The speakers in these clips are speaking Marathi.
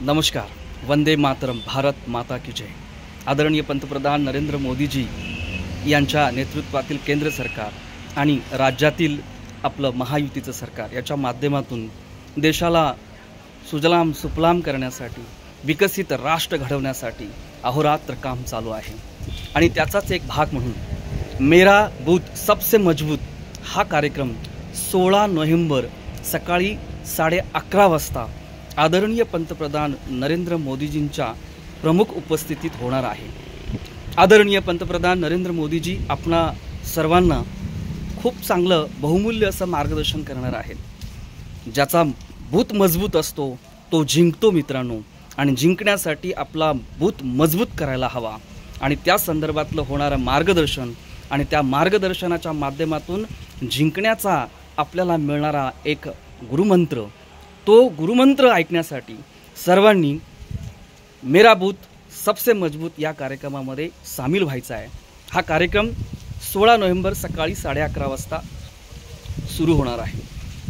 नमस्कार. वंदे मातरम. भारत माता की जय. आदरणीय पंतप्रधान नरेंद्र मोदीजी यांच्या नेतृत्वातील केंद्र सरकार आणि राज्यातील आपलं महायुतीचं सरकार याच्या माध्यमातून देशाला सुजलाम सुफलाम करण्यासाठी, विकसित राष्ट्र घडवण्यासाठी अहोरात्र काम चालू आहे. आणि त्याचाच एक भाग म्हणून मेरा बूथ सबसे मजबूत हा कार्यक्रम 16 नोव्हेंबर सकाळी 11:30 वाजता आदरणीय पंतप्रधान नरेंद्र मोदीजींच्या प्रमुख उपस्थितीत होणार आहे. आदरणीय पंतप्रधान नरेंद्र मोदीजी आपणा सर्वांना खूप चांगलं बहुमूल्य असं मार्गदर्शन करणार आहेत. ज्याचा बूथ मजबूत असतो तो जिंकतो मित्रांनो. आणि जिंकण्यासाठी आपला बूथ मजबूत करायला हवा. आणि त्या संदर्भातलं होणारं मार्गदर्शन आणि त्या मार्गदर्शनाच्या माध्यमातून जिंकण्याचा आपल्याला मिळणारा एक गुरुमंत्र, तो गुरुमंत्र ऐकण्यासाठी सर्वांनी मेरा बूथ सबसे मजबूत या कार्यक्रमामध्ये सामील व्हायचा आहे. हा कार्यक्रम 16 नोव्हेंबर सकाळी 11:30 वाजता सुरू होणार आहे.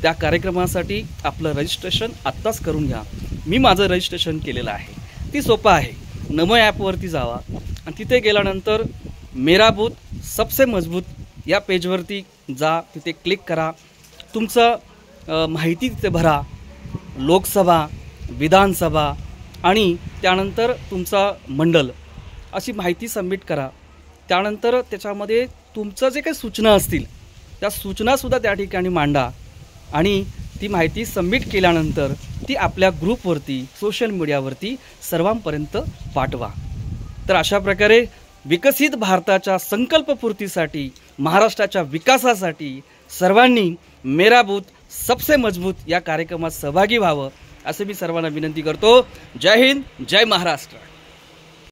त्या कार्यक्रमासाठी आपलं रजिस्ट्रेशन आत्ताच करून घ्या. मी माझं रजिस्ट्रेशन केलेलं आहे. ती सोपं आहे. नमो ॲपवरती जावा आणि तिथे गेल्यानंतर मेरा बूथ सबसे मजबूत या पेजवरती जा. तिथे क्लिक करा. तुमचं माहिती तिथे भरा. लोकसभा, विधानसभा आणि त्यानंतर तुमचा मंडल अशी माहिती सबमिट करा. त्यानंतर त्याच्यामध्ये तुमचं जे काही सूचना असतील त्या सूचनासुद्धा त्या ठिकाणी मांडा. आणि ती माहिती सबमिट केल्यानंतर ती आपल्या ग्रुपवरती, सोशल मीडियावरती सर्वांपर्यंत पाठवा. तर अशा प्रकारे विकसित भारताच्या संकल्पपूर्तीसाठी, महाराष्ट्राच्या विकासासाठी सर्वांनी मेरा बूथ सबसे मजबूत या कार्यक्रमात सहभागी व्हावं असं मी सर्वांना विनंती करतो. जय हिंद, जय महाराष्ट्र.